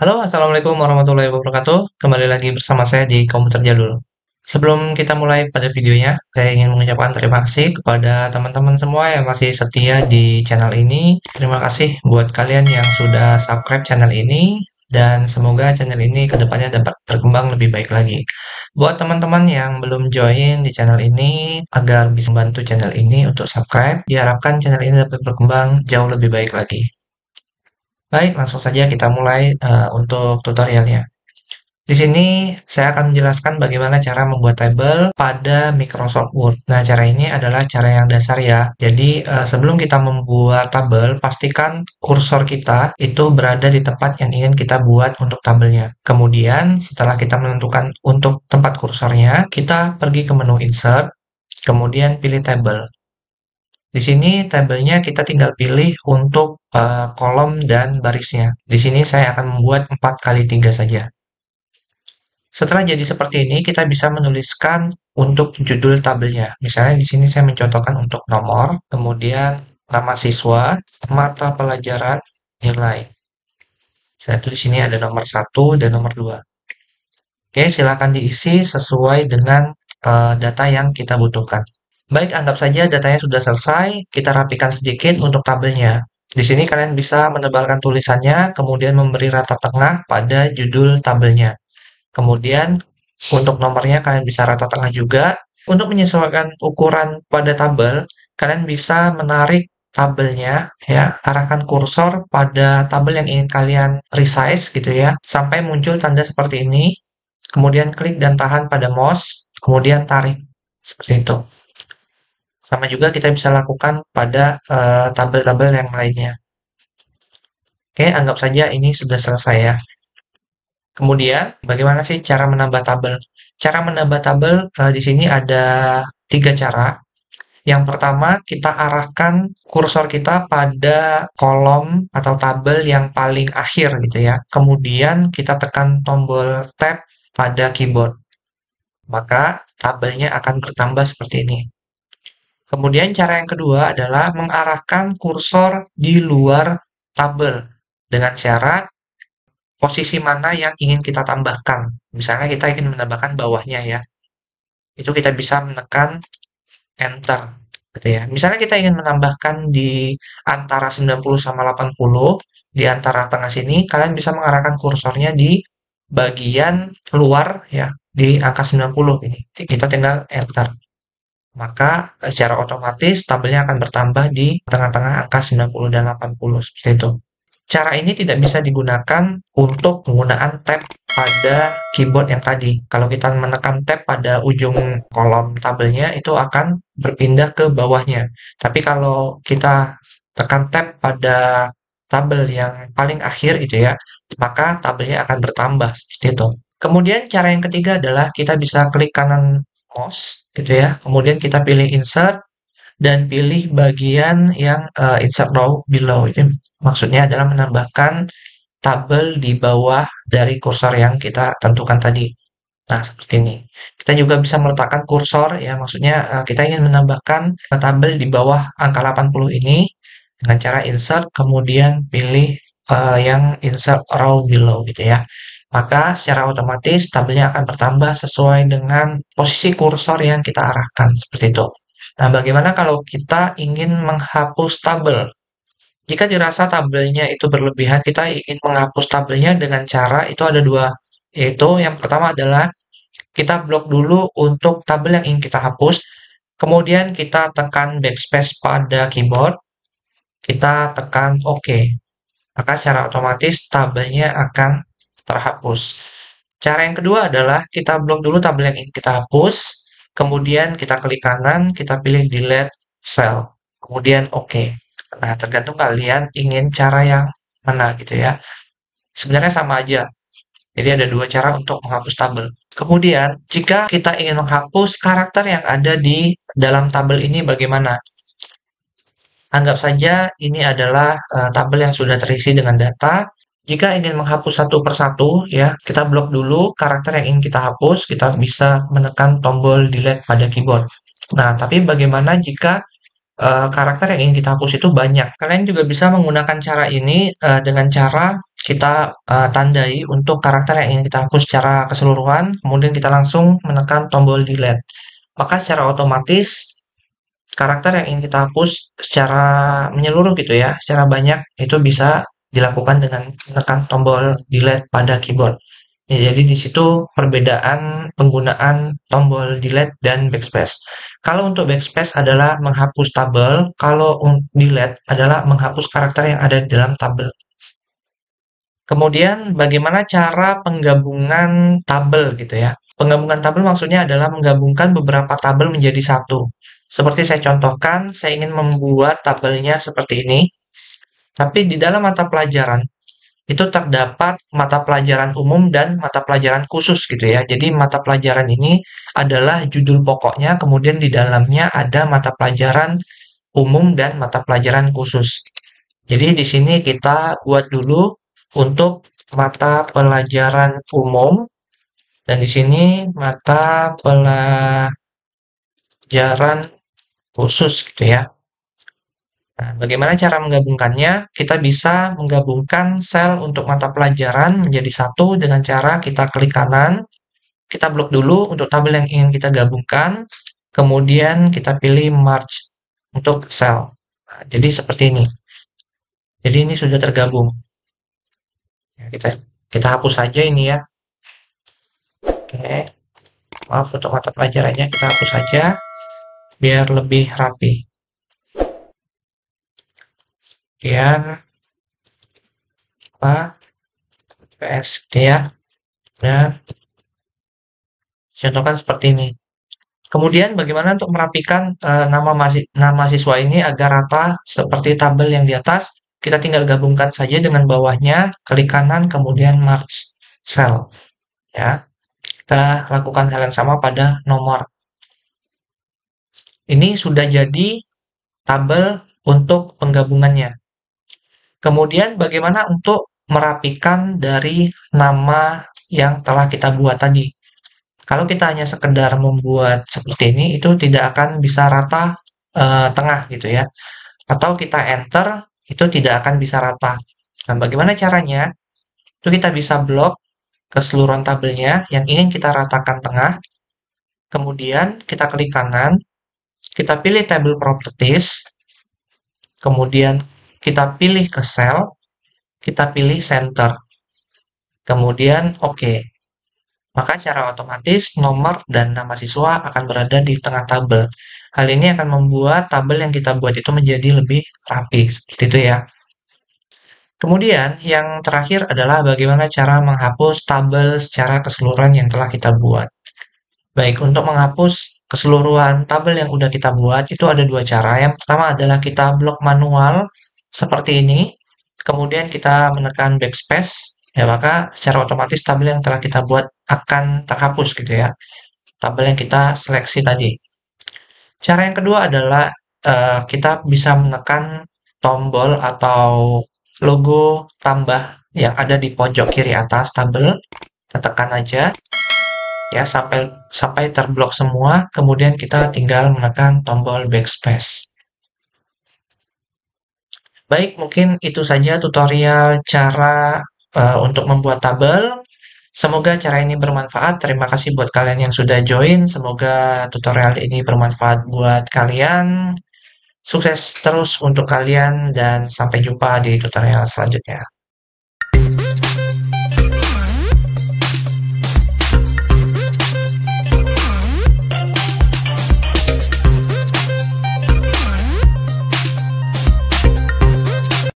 Halo, Assalamualaikum warahmatullahi wabarakatuh. Kembali lagi bersama saya di Komputer Jadul. Sebelum kita mulai pada videonya, saya ingin mengucapkan terima kasih kepada teman-teman semua yang masih setia di channel ini. Terima kasih buat kalian yang sudah subscribe channel ini, dan semoga channel ini kedepannya dapat berkembang lebih baik lagi. Buat teman-teman yang belum join di channel ini, agar bisa membantu channel ini untuk subscribe, diharapkan channel ini dapat berkembang jauh lebih baik lagi. Baik, langsung saja kita mulai untuk tutorialnya. Di sini saya akan menjelaskan bagaimana cara membuat tabel pada Microsoft Word. Nah, cara ini adalah cara yang dasar ya. Jadi, sebelum kita membuat tabel, pastikan kursor kita itu berada di tempat yang ingin kita buat untuk tabelnya. Kemudian, setelah kita menentukan untuk tempat kursornya, kita pergi ke menu Insert, kemudian pilih Table. Di sini tabelnya kita tinggal pilih untuk kolom dan barisnya. Di sini saya akan membuat 4 kali 3 saja. Setelah jadi seperti ini, kita bisa menuliskan untuk judul tabelnya. Misalnya di sini saya mencontohkan untuk nomor, kemudian nama siswa, mata pelajaran, nilai. Saya tulis di sini ada nomor 1 dan nomor 2. Oke, silakan diisi sesuai dengan data yang kita butuhkan. Baik, anggap saja datanya sudah selesai, kita rapikan sedikit untuk tabelnya. Di sini kalian bisa menebalkan tulisannya, kemudian memberi rata tengah pada judul tabelnya. Kemudian, untuk nomornya kalian bisa rata tengah juga. Untuk menyesuaikan ukuran pada tabel, kalian bisa menarik tabelnya, ya, arahkan kursor pada tabel yang ingin kalian resize gitu ya, sampai muncul tanda seperti ini. Kemudian klik dan tahan pada mouse, kemudian tarik, seperti itu. Sama juga kita bisa lakukan pada tabel-tabel yang lainnya. Oke, anggap saja ini sudah selesai ya. Kemudian, bagaimana sih cara menambah tabel? Cara menambah tabel di sini ada 3 cara. Yang pertama, kita arahkan kursor kita pada kolom atau tabel yang paling akhir gitu ya. Kemudian kita tekan tombol Tab pada keyboard. Maka tabelnya akan bertambah seperti ini. Kemudian cara yang kedua adalah mengarahkan kursor di luar tabel dengan syarat posisi mana yang ingin kita tambahkan. Misalnya kita ingin menambahkan bawahnya ya. Itu kita bisa menekan enter gitu ya. Misalnya kita ingin menambahkan di antara 90 sama 80, di antara tengah sini kalian bisa mengarahkan kursornya di bagian luar ya, di angka 90 ini. Kita tinggal enter. Maka secara otomatis tabelnya akan bertambah di tengah-tengah angka 90 dan 80 seperti itu. Cara ini tidak bisa digunakan untuk penggunaan tab pada keyboard yang tadi. Kalau kita menekan tab pada ujung kolom tabelnya, itu akan berpindah ke bawahnya. Tapi kalau kita tekan tab pada tabel yang paling akhir itu ya, maka tabelnya akan bertambah seperti itu. Kemudian cara yang ketiga adalah kita bisa klik kanan mouse gitu ya. Kemudian kita pilih insert dan pilih bagian yang insert row below. Itu maksudnya adalah menambahkan tabel di bawah dari kursor yang kita tentukan tadi. Nah, seperti ini. Kita juga bisa meletakkan kursor ya, maksudnya kita ingin menambahkan tabel di bawah angka 80 ini dengan cara insert kemudian pilih yang insert row below gitu ya. Maka secara otomatis tabelnya akan bertambah sesuai dengan posisi kursor yang kita arahkan seperti itu. Nah, bagaimana kalau kita ingin menghapus tabel? Jika dirasa tabelnya itu berlebihan, kita ingin menghapus tabelnya dengan cara itu ada dua, yaitu yang pertama adalah kita blok dulu untuk tabel yang ingin kita hapus, kemudian kita tekan backspace pada keyboard, kita tekan OK. Maka secara otomatis tabelnya akan terhapus. Cara yang kedua adalah kita blok dulu tabel yang ingin kita hapus, kemudian kita klik kanan, kita pilih delete cell, kemudian OK. Nah, tergantung kalian ingin cara yang mana gitu ya. Sebenarnya sama aja. Jadi ada dua cara untuk menghapus tabel. Kemudian, jika kita ingin menghapus karakter yang ada di dalam tabel ini bagaimana? Anggap saja ini adalah tabel yang sudah terisi dengan data. Jika ingin menghapus satu persatu, ya, kita blok dulu karakter yang ingin kita hapus, kita bisa menekan tombol delete pada keyboard. Nah, tapi bagaimana jika karakter yang ingin kita hapus itu banyak. Kalian juga bisa menggunakan cara ini dengan cara kita tandai untuk karakter yang ingin kita hapus secara keseluruhan, kemudian kita langsung menekan tombol delete. Maka secara otomatis karakter yang ingin kita hapus secara menyeluruh gitu ya, secara banyak itu bisa dilakukan dengan menekan tombol delete pada keyboard. Ya, jadi di situ perbedaan penggunaan tombol delete dan backspace. Kalau untuk backspace adalah menghapus tabel, kalau delete adalah menghapus karakter yang ada di dalam tabel. Kemudian bagaimana cara penggabungan tabel gitu ya. Penggabungan tabel maksudnya adalah menggabungkan beberapa tabel menjadi satu. Seperti saya contohkan, saya ingin membuat tabelnya seperti ini, tapi di dalam mata pelajaran itu terdapat mata pelajaran umum dan mata pelajaran khusus gitu ya. Jadi mata pelajaran ini adalah judul pokoknya, kemudian di dalamnya ada mata pelajaran umum dan mata pelajaran khusus. Jadi di sini kita buat dulu untuk mata pelajaran umum dan di sini mata pelajaran khusus gitu ya. Nah, bagaimana cara menggabungkannya? Kita bisa menggabungkan sel untuk mata pelajaran menjadi satu dengan cara kita klik kanan, kita blok dulu untuk tabel yang ingin kita gabungkan, kemudian kita pilih merge untuk sel. Nah, jadi seperti ini. Jadi ini sudah tergabung. Ya, kita hapus saja ini ya. Oke, maaf untuk mata pelajarannya kita hapus saja biar lebih rapi. Kemudian apa? PS ya. Dan contohkan seperti ini. Kemudian bagaimana untuk merapikan nama siswa ini agar rata seperti tabel yang di atas? Kita tinggal gabungkan saja dengan bawahnya, klik kanan, kemudian merge cell. Ya, kita lakukan hal yang sama pada nomor. Ini sudah jadi tabel untuk penggabungannya. Kemudian bagaimana untuk merapikan dari nama yang telah kita buat tadi? Kalau kita hanya sekedar membuat seperti ini, itu tidak akan bisa rata tengah gitu ya. Atau kita enter, itu tidak akan bisa rata. Nah, bagaimana caranya? Itu kita bisa blok keseluruhan tabelnya yang ingin kita ratakan tengah. Kemudian kita klik kanan, kita pilih table properties, kemudian kita pilih ke cell, kita pilih center. Kemudian OK. Maka secara otomatis nomor dan nama siswa akan berada di tengah tabel. Hal ini akan membuat tabel yang kita buat itu menjadi lebih rapi, seperti itu ya. Kemudian yang terakhir adalah bagaimana cara menghapus tabel secara keseluruhan yang telah kita buat. Baik, untuk menghapus keseluruhan tabel yang sudah kita buat itu ada dua cara. Yang pertama adalah kita blok manual seperti ini, kemudian kita menekan backspace, ya maka secara otomatis tabel yang telah kita buat akan terhapus gitu ya. Tabel yang kita seleksi tadi. Cara yang kedua adalah kita bisa menekan tombol atau logo tambah yang ada di pojok kiri atas tabel. Kita tekan aja ya sampai terblok semua, kemudian kita tinggal menekan tombol backspace. Baik, mungkin itu saja tutorial cara untuk membuat tabel. Semoga cara ini bermanfaat. Terima kasih buat kalian yang sudah join. Semoga tutorial ini bermanfaat buat kalian. Sukses terus untuk kalian dan sampai jumpa di tutorial selanjutnya.